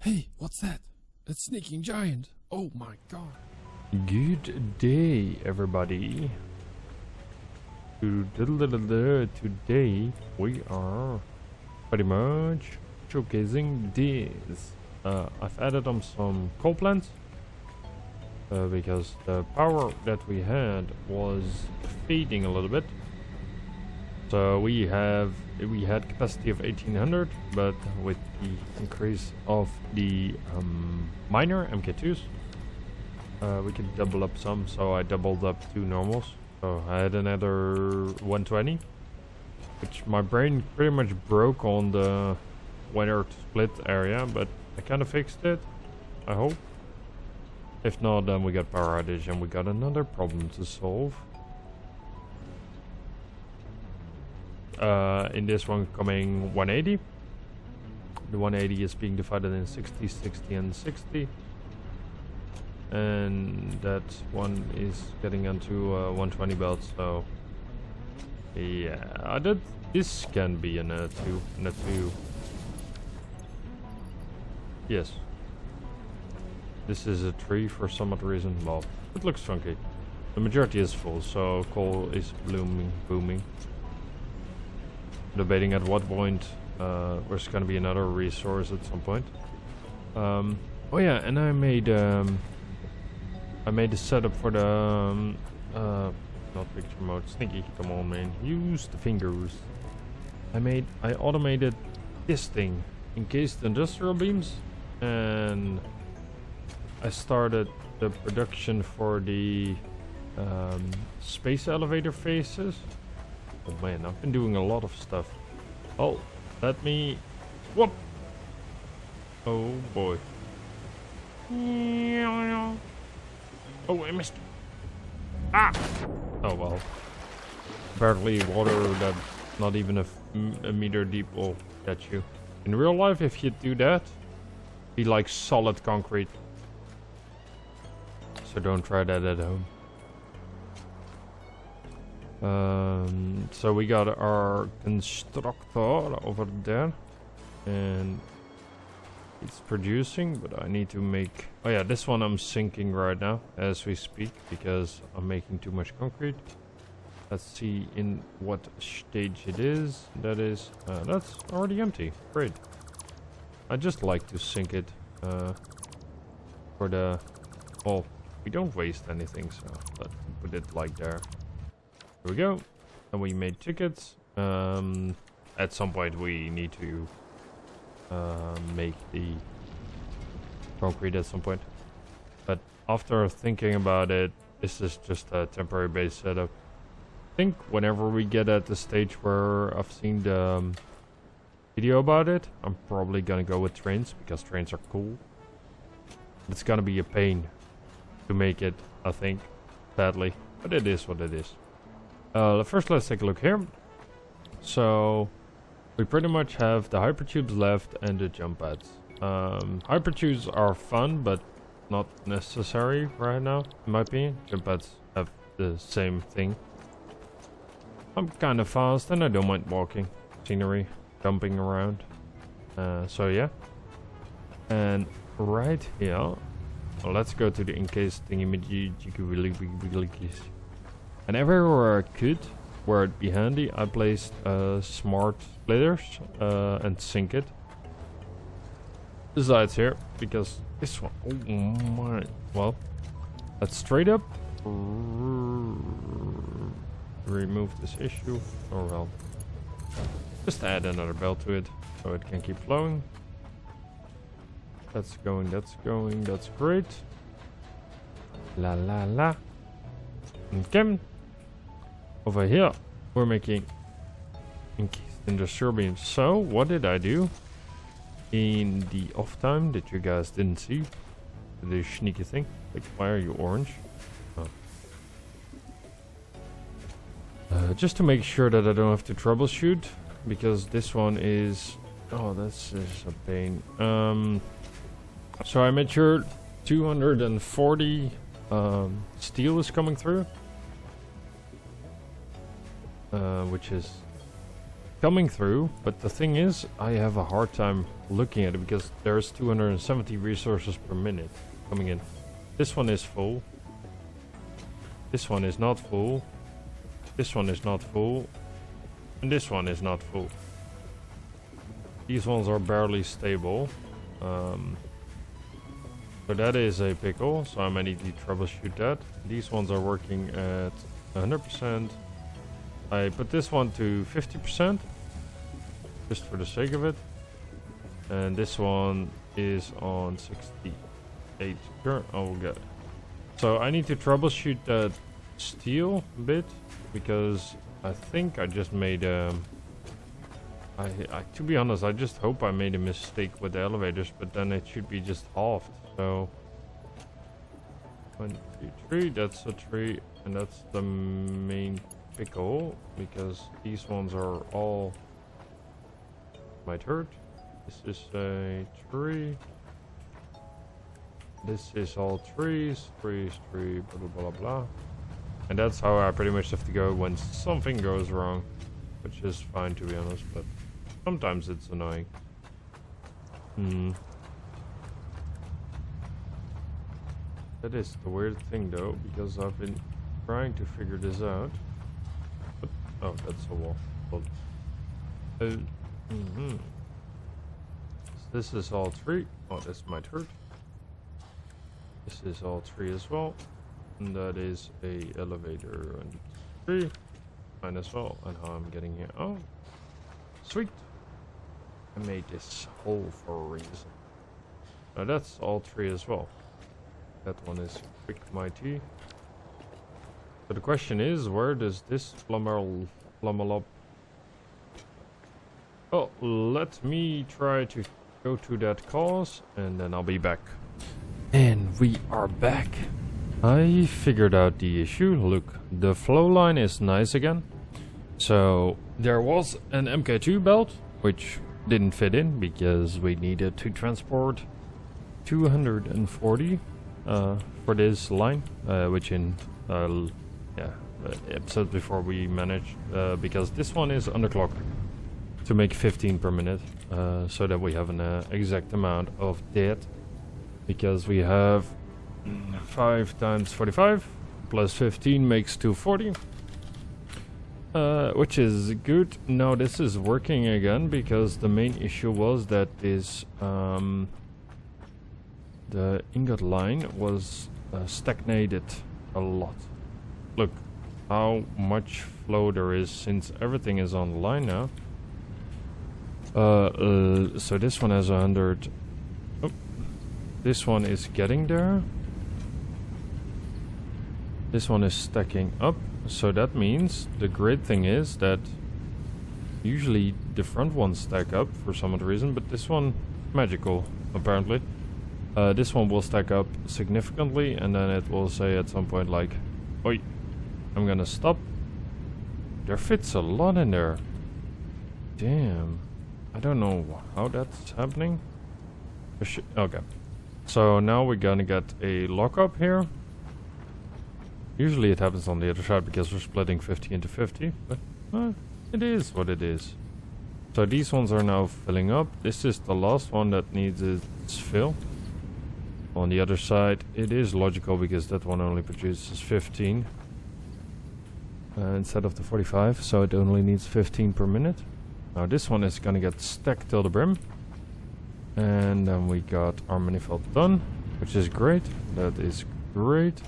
Hey, what's that? That sneaking giant. Oh my god. Good day, everybody. Today we are pretty much showcasing this. I've added on some coal plants because the power that we had was fading a little bit. So we had capacity of 1800, but with the increase of the minor MK2s, we can double up some. So I doubled up 2 normals. So I had another 120, which my brain pretty much broke on the weather split area, but I kind of fixed it, I hope. If not, then we got power outage and we got another problem to solve. In this one coming 180. The 180 is being divided in 60, 60 and 60. And that one is getting onto 120 belts, so yeah, this can be a 2. Yes. This is a 3 for some odd reason. Well, it looks funky. The majority is full, so coal is booming. Debating at what point there's gonna be another resource at some point. Oh yeah, and I made the setup for the not picture mode. Sneaky, come on, man, use the fingers. I automated this thing, encased industrial beams, and I started the production for the space elevator faces. Oh man, I've been doing a lot of stuff. Oh, let me... Whoop! Oh boy. Oh, I missed. Ah! Oh well. Apparently water that's not even a meter deep will get you. In real life, if you do that, be like solid concrete. So don't try that at home. So we got our constructor over there, and it's producing, but I need to make... Oh yeah, this one I'm sinking right now as we speak because I'm making too much concrete. Let's see in what stage it is. That's already empty. Great. I just like to sink it for the... Well, we don't waste anything, so let's put it like there. Here we go. And we made tickets. At some point we need to make the concrete at some point. But after thinking about it, this is just a temporary base setup. I think whenever we get at the stage where I've seen the video about it, I'm probably gonna go with trains because trains are cool. It's gonna be a pain to make it, I think, badly, but it is what it is. First, let's take a look here. So we pretty much have the hypertubes left and the jump pads. Hypertubes are fun, but not necessary right now, in my opinion. Jump pads have the same thing. I'm kind of fast and I don't mind walking, scenery, jumping around. So yeah. And right here, well, let's go to the encased thingy. And everywhere I could, where it'd be handy, I placed smart splitters and sink it. Besides here, because this one, oh my, well, let's straight up remove this issue. Oh well, just add another belt to it so it can keep flowing. That's going, that's great. La la la. Okay. Over here, we're making encased industrial beams. So, what did I do in the off time that you guys didn't see? The sneaky thing. Like, why are you orange? Oh. Just to make sure that I don't have to troubleshoot, because this one is... Oh, this is a pain. So I made sure 240 steel is coming through. Which is coming through, but the thing is, I have a hard time looking at it because there's 270 resources per minute coming in. This one is full. This one is not full. This one is not full. And this one is not full. These ones are barely stable. So that is a pickle, so I might need to troubleshoot that. These ones are working at 100%. I put this one to 50%, just for the sake of it. And this one is on 68. Sure, I will get it. So I need to troubleshoot that steel a bit, because I think I just made to be honest, I just hope I made a mistake with the elevators, but then it should be just halved. So 1, 2, 3, that's a tree, and that's the main pickle, because these ones are all my turret. This is a tree. This is all trees, tree, blah blah blah blah. And that's how I pretty much have to go when something goes wrong, which is fine to be honest, but sometimes it's annoying. That is the weird thing though, because I've been trying to figure this out. But, oh, that's a wall. This is all tree. Oh, that's my turret. This is all tree as well. And that is a elevator and tree. Mine as well. And how I'm getting here. Oh, sweet. I made this hole for a reason. Now that's all tree as well. That one is quick mighty. So the question is, where does this flamelop? Oh, let me try to go to that cause, and then I'll be back. And we are back. I figured out the issue. Look, the flow line is nice again. So there was an MK2 belt, which didn't fit in because we needed to transport 240 for this line, which in episodes before we managed, because this one is underclocked to make 15 per minute, so that we have an exact amount of dead, because we have 5 times 45 plus 15 makes 240, which is good. Now this is working again, because the main issue was that this the ingot line was stagnated a lot. Look how much flow there is since everything is on the line now. So this one has 100. Oh, this one is getting there. This one is stacking up. So that means the great thing is that usually the front ones stack up for some other reason, but this one magical apparently. This one will stack up significantly, and then it will say at some point like, "Oi, I'm gonna stop." There fits a lot in there. Damn. I don't know how that's happening. Okay. So now we're gonna get a lockup here. Usually it happens on the other side because we're splitting 50 into 50, but it is what it is. So these ones are now filling up. This is the last one that needs its fill. On the other side, it is logical because that one only produces 15 instead of the 45, so it only needs 15 per minute. Now this one is gonna get stacked till the brim, and then we got our manifold done, which is great. That is great,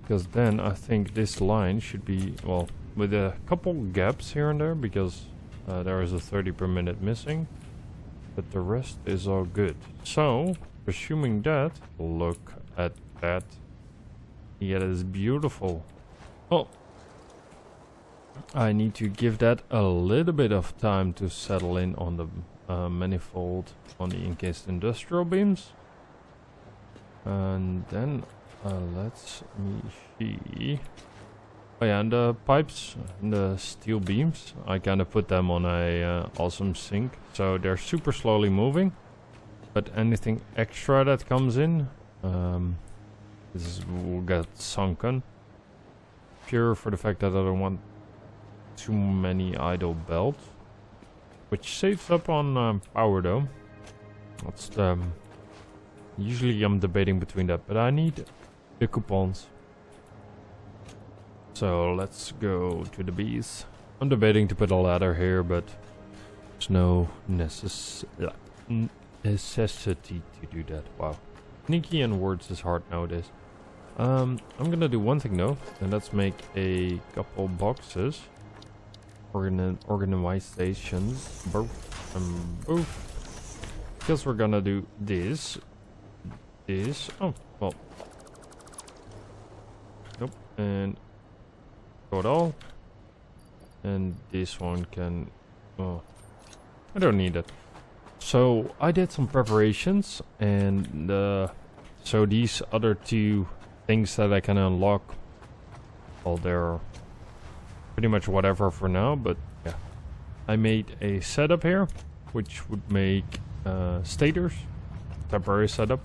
because then I think this line should be, well, with a couple gaps here and there, because there is a 30 per minute missing, but the rest is all good. So presuming that, look at that. Yeah, that is beautiful. Oh, I need to give that a little bit of time to settle in on the manifold on the encased industrial beams. And then let me see. Oh yeah, and the pipes, and the steel beams, I kind of put them on a awesome sink, so they're super slowly moving. But anything extra that comes in, this will get sunken. Pure for the fact that I don't want too many idle belts. which saves up on power though. That's usually I'm debating between that, but I need the coupons. So let's go to the bees. I'm debating to put a ladder here, but there's no necessity to do that. Wow. Sneaky and words is hard nowadays. I'm gonna do one thing though, and that's make a couple boxes. Organizations. Both. Both. Because we're gonna do this. Oh, well. Nope. And go it all. And this one can... Oh, I don't need it. So I did some preparations, and so these other two things that I can unlock, well, they're pretty much whatever for now, but yeah. I made a setup here, which would make stators, temporary setup,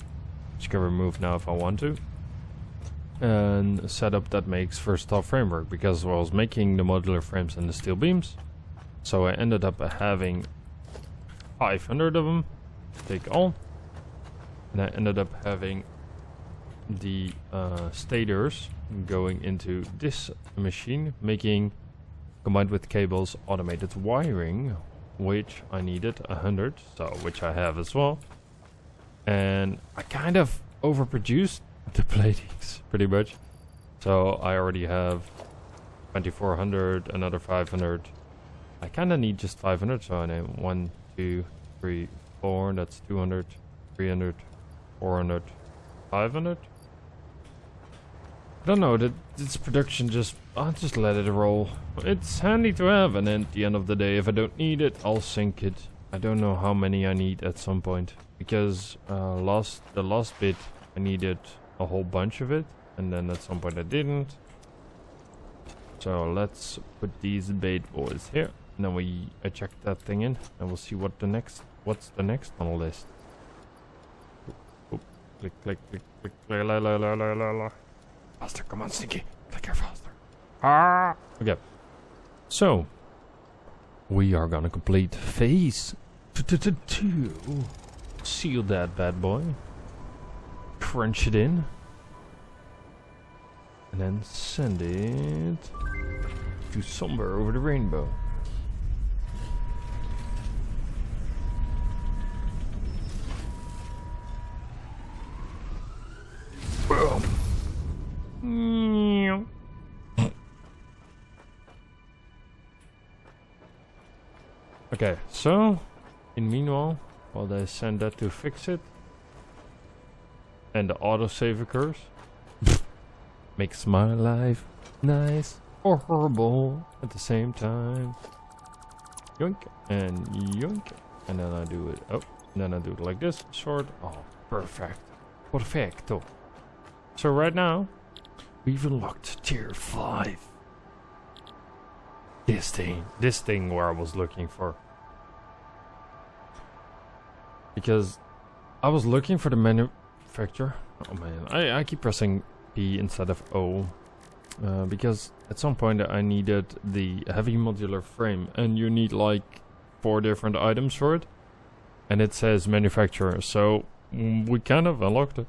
which you can remove now if I want to. And a setup that makes versatile framework, because I was making the modular frames and the steel beams, so I ended up having 500 of them, take all, and I ended up having the stators going into this machine, making, combined with cables, automated wiring, which I needed 100, so which I have as well. And I kind of overproduced the platings pretty much, so I already have 2400, another 500. I kind of need just 500, so I need 1, 2, 3, 4, that's 200, 300, 400, 500. I don't know, this production I'll just let it roll. It's handy to have, and then at the end of the day, if I don't need it, I'll sink it. I don't know how many I need at some point, because the last bit I needed a whole bunch of it, and then at some point I didn't. So let's put these bait boys here, and then we check that thing in, and we'll see what's the next on the list. Oop, click, click, click, click, la la la la la la. Faster, come on, Sneaky, click here faster. Ah, okay. So we are gonna complete phase 2. Seal that bad boy. Crunch it in. And then send it to somewhere over the rainbow. Boom. Okay, so in meanwhile, while they send that to fix it, and the autosave occurs, makes my life nice or horrible at the same time. Yoink and yoink, and then I do it. Oh, and then I do it like this, short. Oh, perfect, perfecto. So right now, we've unlocked tier 5. This thing where I was looking for. Because I was looking for the manufacturer. Oh man, I keep pressing P instead of O. Because at some point I needed the heavy modular frame, and you need like 4 different items for it. And it says manufacturer, so we kind of unlocked it.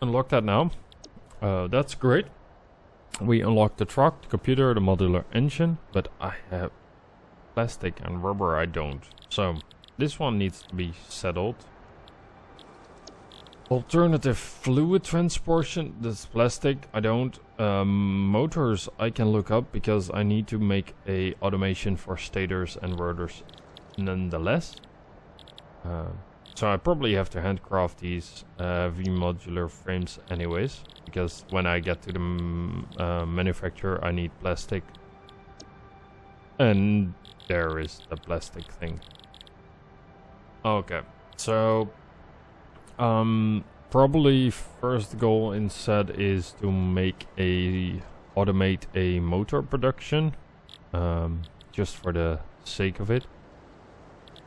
Unlock that now. That's great. We unlocked the truck, the computer, the modular engine, but I have plastic and rubber I don't. So this one needs to be settled. Alternative fluid transportation, this plastic I don't. Motors I can look up because I need to make a automation for stators and rotors nonetheless. So I probably have to handcraft these V-modular frames anyways, because when I get to the manufacturer I need plastic. And there is the plastic thing. Okay, so probably first goal instead is to automate a motor production, just for the sake of it,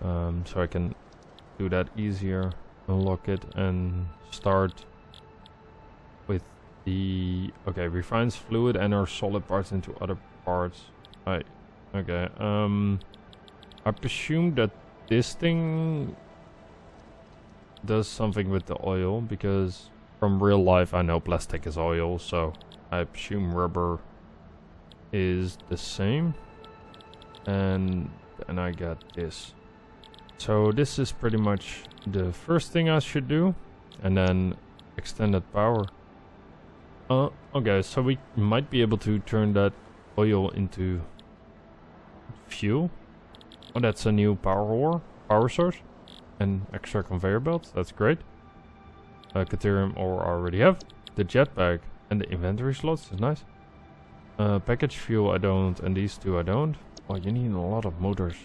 so I can do that easier, unlock it, and start with the refines fluid and our solid parts into other parts. Right. Okay. I presume that this thing does something with the oil, because from real life I know plastic is oil, so I presume rubber is the same. And I got this. So this is pretty much the first thing I should do, and then extended power. Okay, so we might be able to turn that oil into fuel. Oh, that's a new power source. And extra conveyor belts, that's great. Caterium ore I already have. The jetpack and the inventory slots is nice. Package fuel I don't, and these two I don't. Oh, you need a lot of motors.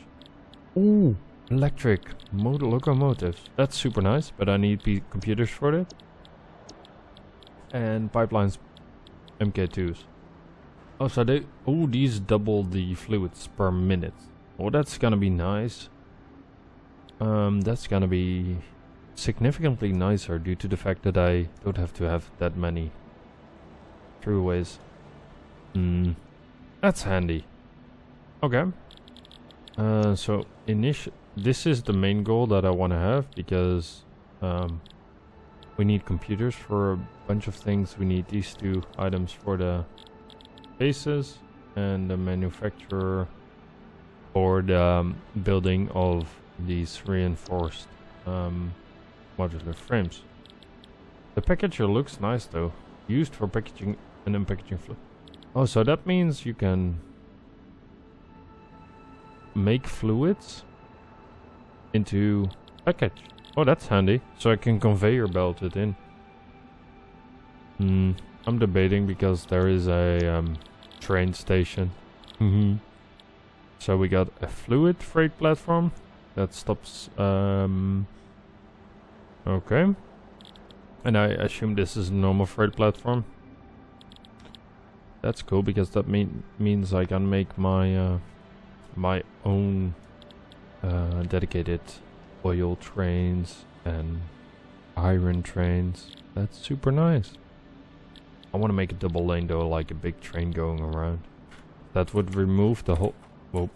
Ooh, electric motor locomotives. That's super nice, but I need computers for it. And pipelines, MK2s. Oh, so these double the fluids per minute. Oh, that's gonna be nice. That's gonna be significantly nicer due to the fact that I don't have to have that many throughways. That's handy. Okay. So this is the main goal that I want to have, because we need computers for a bunch of things. We need these two items for the bases and the manufacturer for the building of these reinforced modular frames. The packager looks nice though, used for packaging and unpackaging fluid. Oh, so that means you can make fluids into package. Oh, that's handy. So I can conveyor belt it in. I'm debating because there is a train station. So we got a fluid freight platform that stops. Okay. And I assume this is a normal freight platform. That's cool, because that means I can make my my own dedicated oil trains and iron trains. That's super nice. I want to make a double lane though, like a big train going around. That would remove the whole... Whoa.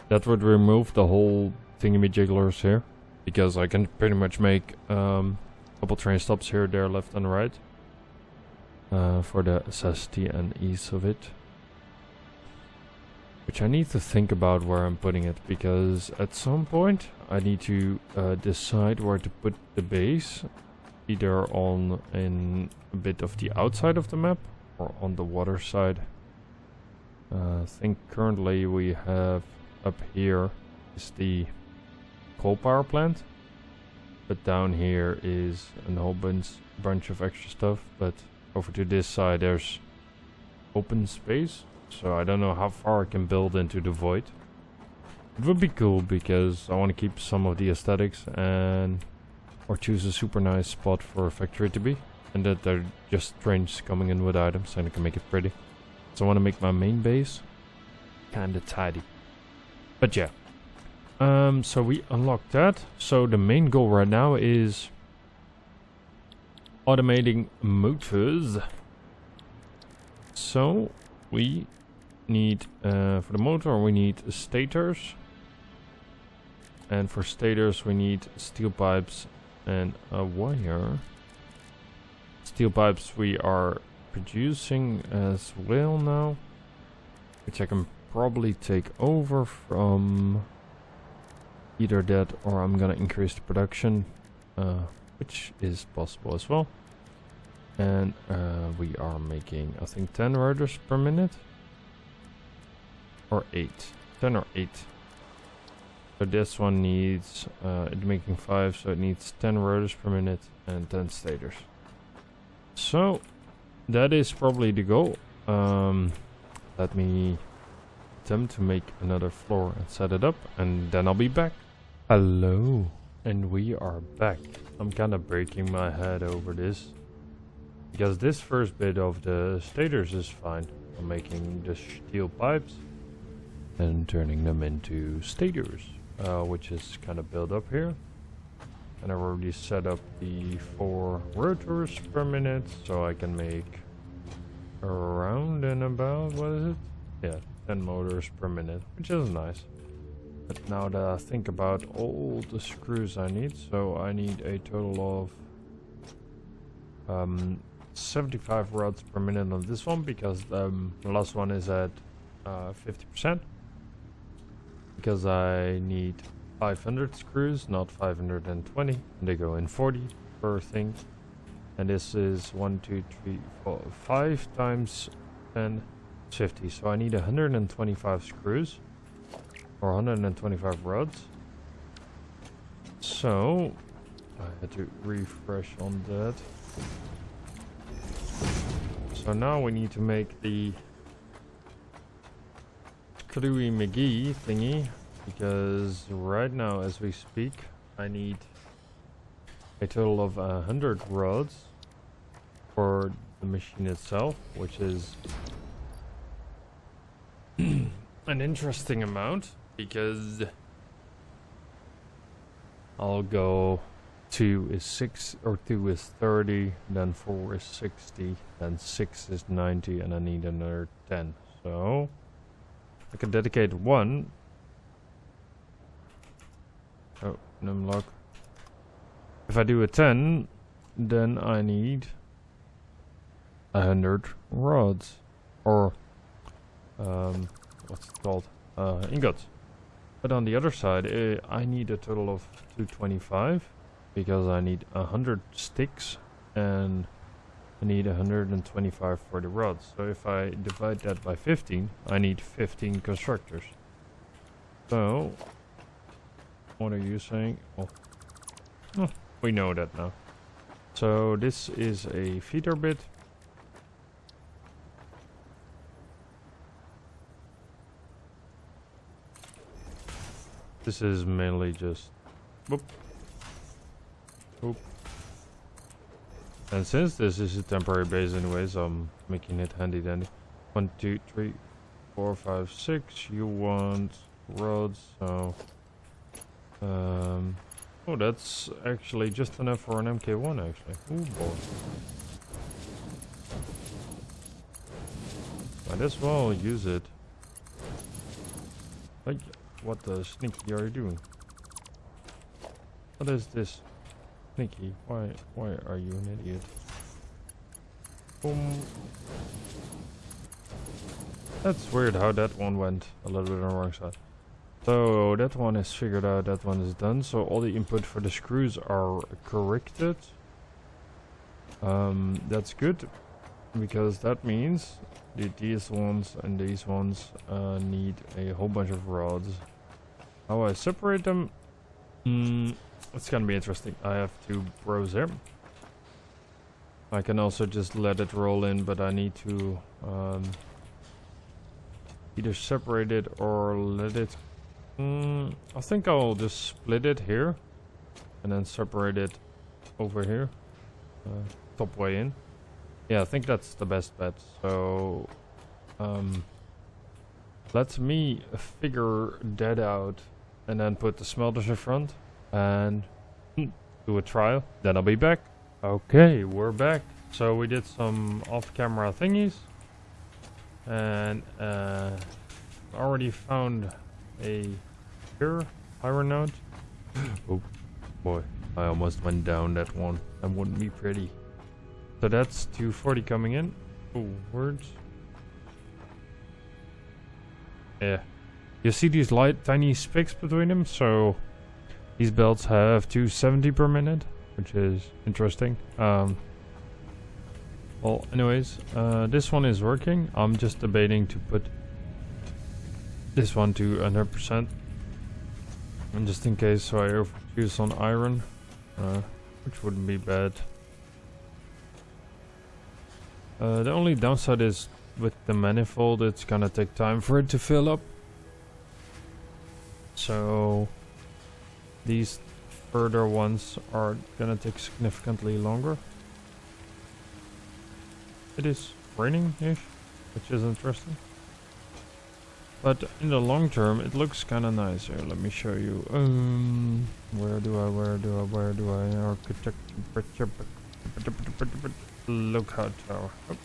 That would remove the whole thingamajigglers here, because I can pretty much make a couple train stops here, there, left and right. For the necessity and ease of it. Which I need to think about where I'm putting it, because at some point I need to decide where to put the base. Either on in a bit of the outside of the map or on the water side. I think currently we have up here is the coal power plant. But down here is a whole bunch of extra stuff. But over to this side there's open space. So I don't know how far I can build into the void. It would be cool because I want to keep some of the aesthetics and or choose a super nice spot for a factory to be. And that they're just trains coming in with items and I can make it pretty. So I want to make my main base kinda tidy. But yeah. So we unlocked that. So the main goal right now is automating motors. So we need for the motor we need stators. And for stators we need steel pipes and a wire. Steel pipes we are producing as well now, which I can probably take over from either that or I'm gonna increase the production, which is possible as well. And we are making I think 10 rotors per minute or 8, 10 or 8. So this one needs, it's making 5, so it needs 10 rotors per minute and 10 stators. So that is probably the goal. Let me attempt to make another floor and set it up, and then I'll be back. Hello, and we are back. I'm kind of breaking my head over this, because this first bit of the stators is fine. I'm making the steel pipes and turning them into stators. Which is kind of built up here. And I already set up the 4 rotors per minute, so I can make around and about, what is it? Yeah, 10 motors per minute, which is nice. But now that I think about all the screws I need, so I need a total of 75 rods per minute on this one, because the last one is at 50%. Because I need 500 screws, not 520. And they go in 40 per thing. And this is 1, 2, 3, 4, 5 times 10, 50. So I need 125 screws. Or 125 rods. So I had to refresh on that. So now we need to make the Screwy McGee thingy, because right now as we speak I need a total of 100 rods for the machine itself, which is an interesting amount, because I'll go 2 is 6, or 2 is 30, then 4 is 60, then 6 is 90, and I need another 10. So I can dedicate 1. Oh, numlock. If I do a 10, then I need 100 rods, or what's it called? Ingots. But on the other side, I need a total of 225, because I need 100 sticks and I need 125 for the rods. So if I divide that by 15, I need 15 constructors. So what are you saying? Oh, we know that now. So this is a feeder bit. This is mainly just boop, boop. And since this is a temporary base anyways, I'm making it handy dandy. 1, 2, 3, 4, 5, 6. You want rods, so oh, that's actually just enough for an MK1 actually. Oh boy. Might as well use it. Like, what the sneaky are you doing? What is this? Sneaky, why are you an idiot? Boom. That's weird how that one went a little bit on the wrong side. So that one is figured out, that one is done. So all the input for the screws are corrected. That's good, because that means these ones and these ones need a whole bunch of rods. How I separate them? It's gonna be interesting. I have to browse there. I can also just let it roll in, but I need to either separate it or let it. I think I'll just split it here and then separate it over here, top way in. Yeah, I think that's the best bet. So let me figure that out and then put the smelters in front and do a trial. Then I'll be back. Okay, we're back. So we did some off-camera thingies, and already found a iron node. Oh boy, I almost went down that one. That wouldn't be pretty. So that's 240 coming in. Oh, words. Yeah. You see these light tiny spikes between them? So these belts have 270 per minute, which is interesting. Well, anyways, this one is working. I'm just debating to put this one to 100%. And just in case, so I overuse on iron, which wouldn't be bad. The only downside is with the manifold, it's gonna take time for it to fill up. So these further ones are gonna take significantly longer. It is raining-ish, which is interesting. But in the long term, it looks kind of nice. Here, let me show you. Where do I? Architect. Lookout tower. Oh.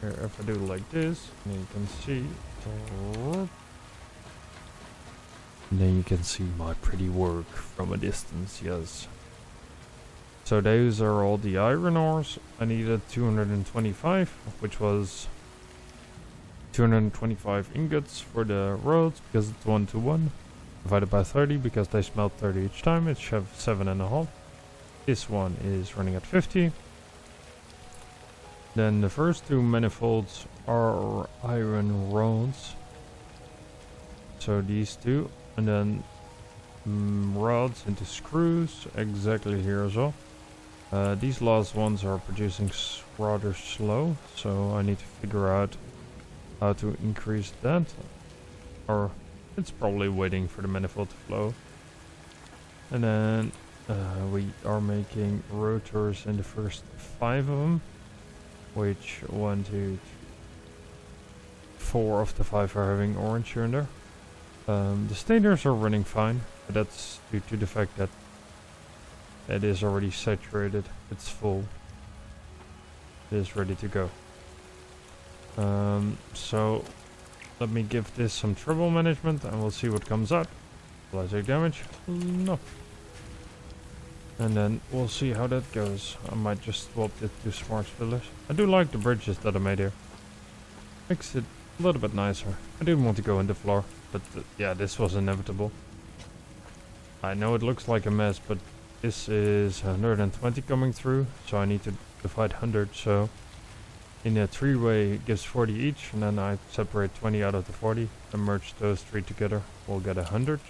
Here, if I do like this, you can see. And then you can see my pretty work from a distance, yes. So those are all the iron ores. I needed 225, which was 225 ingots for the roads, because it's 1 to 1. Divided by 30, because they smelt 30 each time, it's 7.5. This one is running at 50. Then the first two manifolds are iron rods. So these two. And then rods into screws, exactly here as well. These last ones are producing rather slow, so I need to figure out how to increase that. Or it's probably waiting for the manifold to flow. And then we are making rotors in the first 5 of them, which 1, 2, 3, 4 of the 5 are having orange here and there. The stators are running fine, but that's due to the fact that it is already saturated, it's full, it is ready to go. So let me give this some trouble management and we'll see what comes out. Will I take damage? No. And then we'll see how that goes. I might just swap it to smart pillars. I do like the bridges that I made here. Makes it a little bit nicer. I didn't want to go in the floor, but yeah, this was inevitable. I know it looks like a mess, but this is 120 coming through, so I need to divide 100, so in a 3-way it gives 40 each, and then I separate 20 out of the 40 and merge those 3 together. We'll get 100.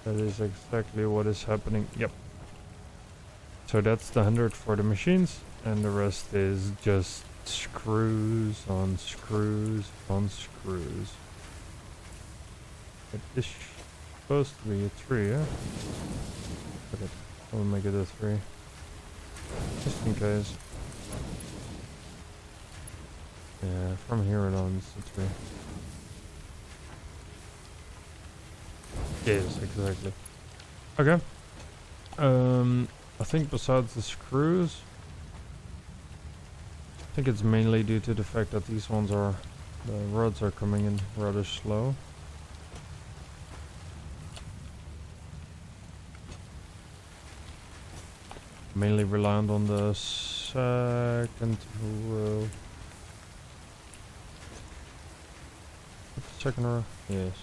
That is exactly what is happening. Yep. So that's the 100 for the machines, and the rest is just screws on screws on screws. But this is supposed to be a 3, yeah? But I'll make it a 3. Just in case. Yeah, from here on it's a 3. Yes, exactly. Okay. I think besides the screws, I think it's mainly due to the fact that these ones are, the rods are coming in rather slow. Mainly reliant on the second row. Second row? Yes.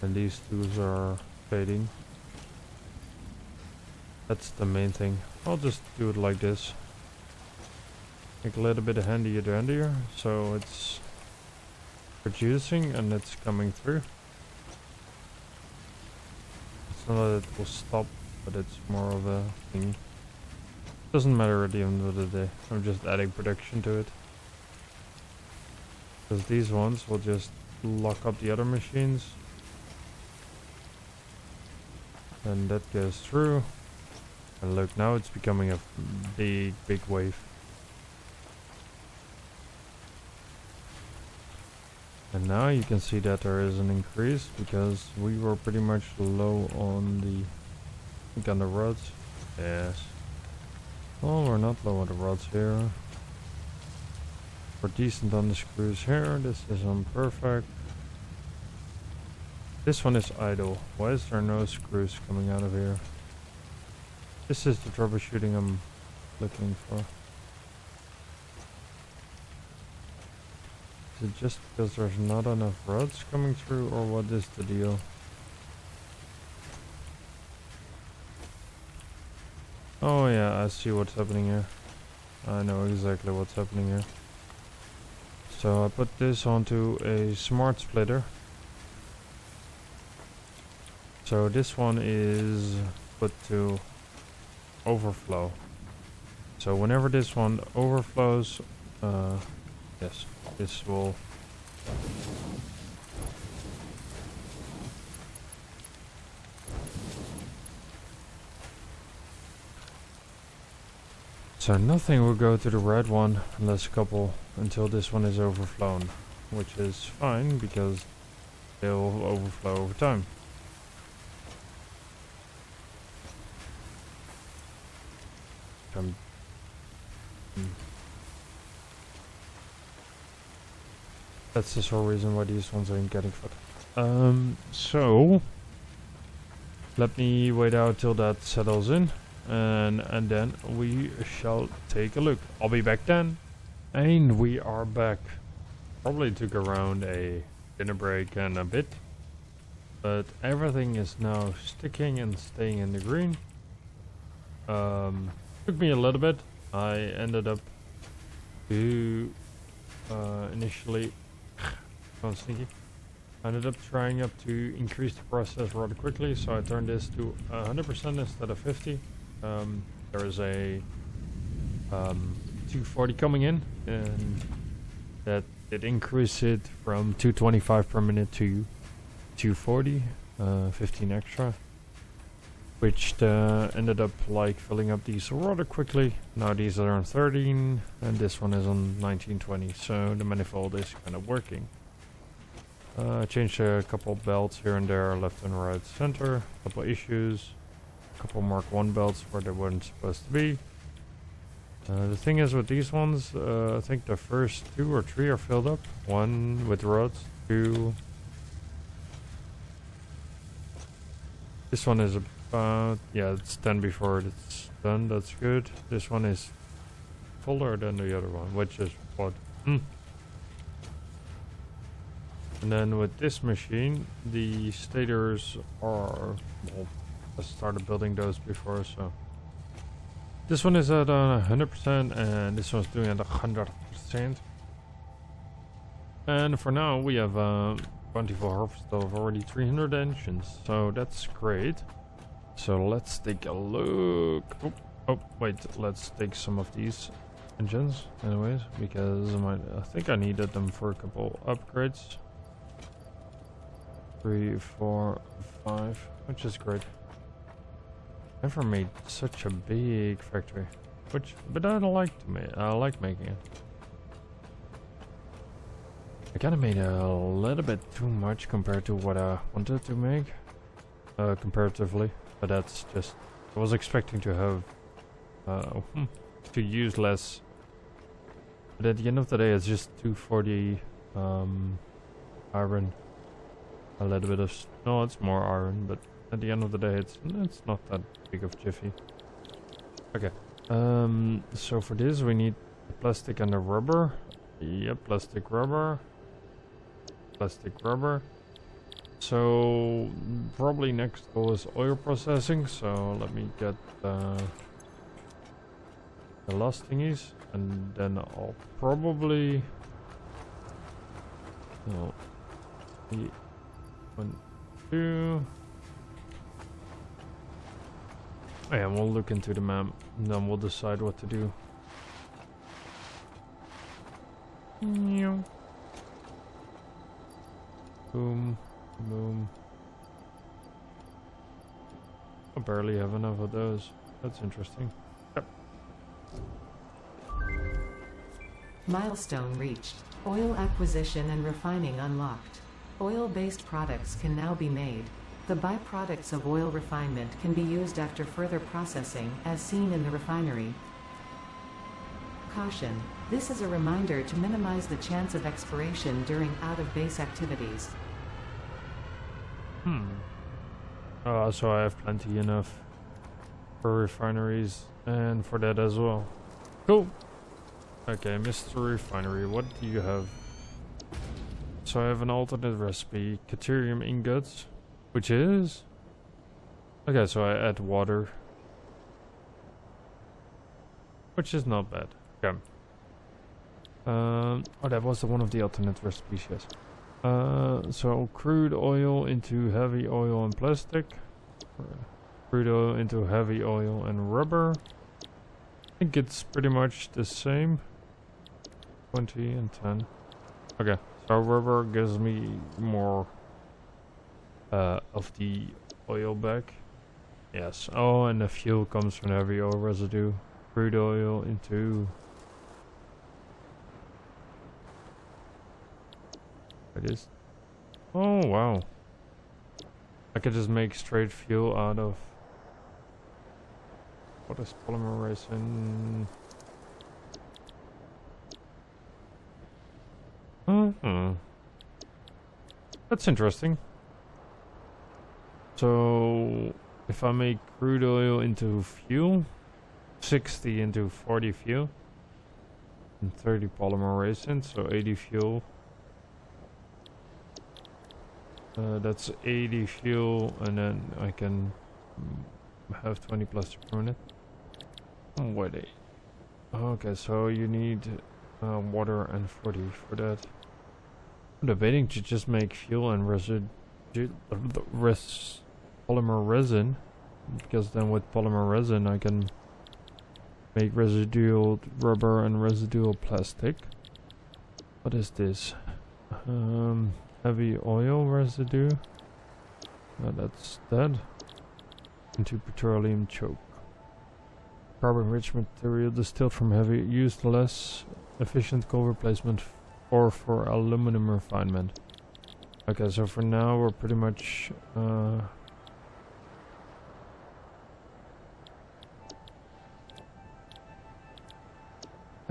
And these two are fading. That's the main thing. I'll just do it like this. Make a little bit of handier to handier, so it's producing and it's coming through. It's not that it will stop, but it's more of a thing. Doesn't matter at the end of the day. I'm just adding production to it. Because these ones will just lock up the other machines. And that goes through. And look, now it's becoming a big wave. And now you can see that there is an increase because we were pretty much low on the, I think on the rods. Yes. Oh, we're not low on the rods here. We're decent on the screws here. This is on perfect. This one is idle. Why is there no screws coming out of here? This is the troubleshooting I'm looking for. Is it just because there's not enough rods coming through, or what is the deal? Oh yeah, I see what's happening here. I know exactly what's happening here. So I put this onto a smart splitter. So this one is put to overflow. So whenever this one overflows, yes, this will so nothing will go to the red one unless a couple until this one is overflown, which is fine because they'll overflow over time. That's the sole reason why these ones ain't getting fed. So let me wait out till that settles in, and then we shall take a look. I'll be back then. And we are back. Probably took around a dinner break and a bit, but everything is now sticking and staying in the green. Took me a little bit. I ended up to initially gone sneaky. I ended up trying to increase the process rather quickly, so I turned this to 100% instead of 50. There is a 240 coming in, and that did increase it from 225 per minute to 240, 15 extra, which ended up like filling up these rather quickly. Now these are on 13, and this one is on 1920, so the manifold is kind of working. Changed a couple belts here and there, left and right center, couple issues, couple Mark 1 belts where they weren't supposed to be. The thing is with these ones, I think the first 2 or 3 are filled up. 1 with rods, 2. This one is about, yeah, it's 10 before it's done, that's good. This one is fuller than the other one, which is what? And then with this machine, the stators are, well, I started building those before, so. This one is at 100% and this one's doing at 100%. And for now we have 24 harvest of already 300 engines, so that's great. So let's take a look. Oh wait, let's take some of these engines anyways, because I think I needed them for a couple upgrades. 3, 4, 5, which is great. Never made such a big factory, but I like to make. I like making it. I kind of made a little bit too much compared to what I wanted to make, comparatively. But that's just, I was expecting to have to use less. But at the end of the day, it's just 240 iron. A little bit of no, it's more iron, but at the end of the day, it's not that big of jiffy. Okay. So for this, we need the plastic and the rubber. Yep, plastic, rubber. Plastic, rubber. So probably next goal is oil processing. So let me get the last thingies, and then I'll probably. No. 1, 2. Oh yeah, we'll look into the map and then we'll decide what to do. Boom, boom. I barely have enough of those. That's interesting. Yep. Milestone reached. Oil acquisition and refining unlocked. Oil-based products can now be made. The byproducts of oil refinement can be used after further processing, as seen in the refinery. Caution. This is a reminder to minimize the chance of expiration during out-of-base activities. So I have plenty enough for refineries and for that as well. Cool. Okay, Mr. Refinery, what do you have? So I have an alternate recipe, Caterium ingots, which is... Okay, so I add water, which is not bad. Okay. Oh, that was one of the alternate recipes, yes. So crude oil into heavy oil and plastic. Crude oil into heavy oil and rubber. I think it's pretty much the same. 20 and 10. Okay. So rubber gives me more of the oil back. Yes. Oh, and the fuel comes from heavy oil residue. Crude oil into... It is. Oh, wow. I could just make straight fuel out of... What is polymer resin? That's interesting. So if I make crude oil into fuel, 60 into 40 fuel, and 30 polymer resin, so 80 fuel. That's 80 fuel, and then I can have 20 plastic per minute. Oh, wait. Okay, so you need water and 40 for that. I'm debating to just make fuel and polymer resin, because then with polymer resin I can make residual rubber and residual plastic. What is this? Heavy oil residue. That's that. Into petroleum choke. Carbon-rich material distilled from heavy, used less efficient coal replacement or for aluminum refinement. Okay, so for now we're pretty much that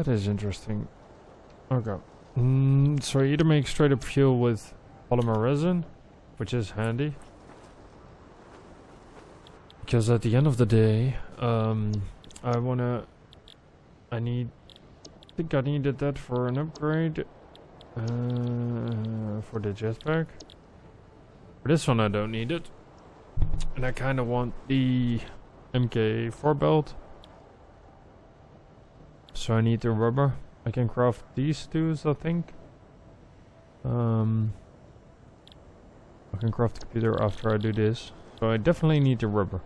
is interesting. Okay. So I either make straight up fuel with polymer resin, which is handy. Because at the end of the day, I think I needed that for an upgrade. For the jetpack. For this one I don't need it. And I kind of want the MK4 belt. So I need the rubber. I can craft these two, I think. I can craft the computer after I do this. So I definitely need the rubber.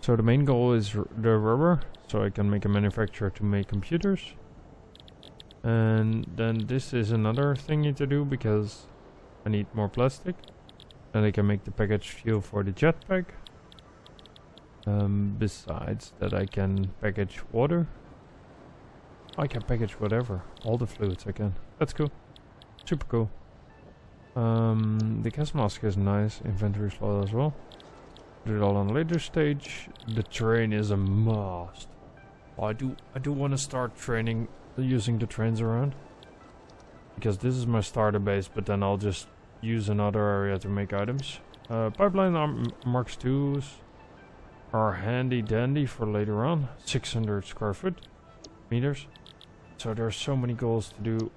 So the main goal is the rubber. So I can make a manufacturer to make computers. And then this is another thing to do because I need more plastic. Then I can make the packaged fuel for the jetpack. Besides that I can package water. I can package whatever. All the fluids I can. That's cool. Super cool. The gas mask is nice. Inventory slot as well. Do it all on a later stage. The train is a must. I do want to start training using the trains around. Because this is my starter base, but then I'll just use another area to make items. Pipeline Mark IIs are handy dandy for later on. 600 square meters. So there's so many goals to do.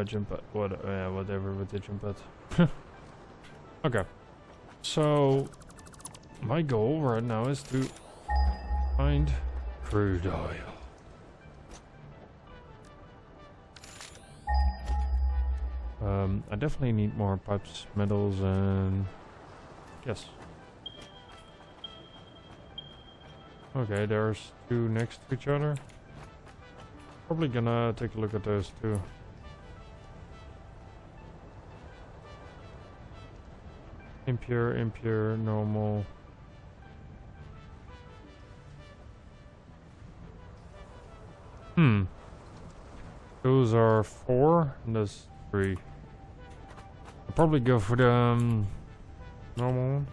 Jump at whatever with the jump at. Okay. So my goal right now is to find crude oil. I definitely need more pipes, metals, and yes. Okay, there's two next to each other. Probably gonna take a look at those too. Impure, impure, normal. Those are 4 and that's 3. I'll probably go for the normal one.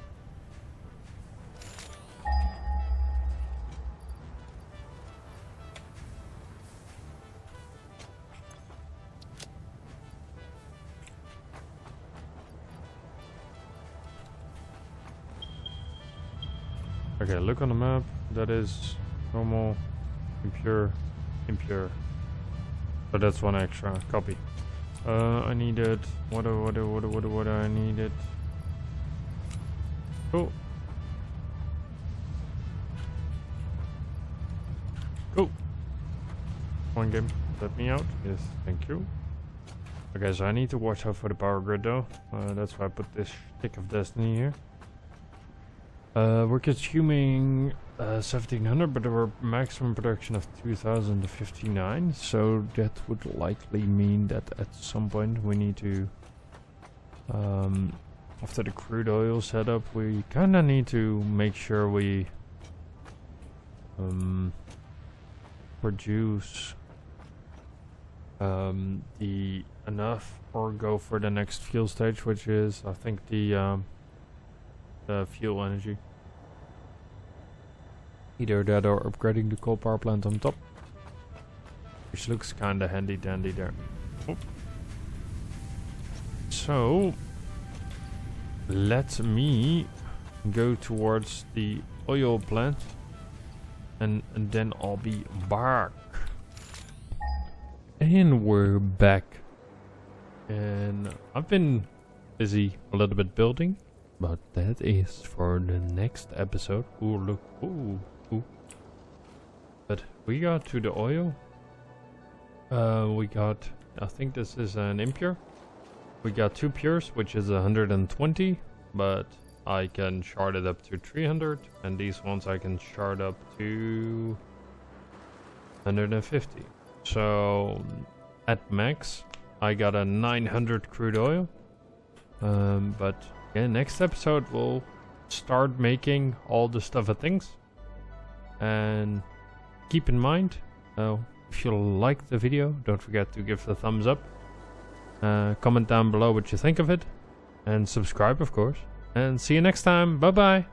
Okay, look on the map. That is normal, impure, impure. So that's one extra. Copy. I needed what I needed. Oh. Oh. One game. Let me out. Yes, thank you. Okay, so I need to watch out for the power grid though. That's why I put this stick of destiny here. We're consuming 1700, but our maximum production of 2059, so that would likely mean that at some point we need to, after the crude oil setup, we kinda need to make sure we produce the enough or go for the next fuel stage, which is I think the fuel energy. Either that or upgrading the coal power plant on top, which looks kinda handy dandy there. Oh. So let me go towards the oil plant, and then I'll be back. And we're back. And I've been busy a little bit building, but that is for the next episode. Ooh, look. Ooh. But we got to the oil. We got, I think this is an impure. We got 2 pures, which is 120, but I can shard it up to 300, and these ones I can shard up to 150. So at max, I got a 900 crude oil. But yeah, next episode we'll start making all the stuff and things. And keep in mind, if you like the video, don't forget to give it a thumbs up. Comment down below what you think of it. And subscribe, of course. And see you next time. Bye bye.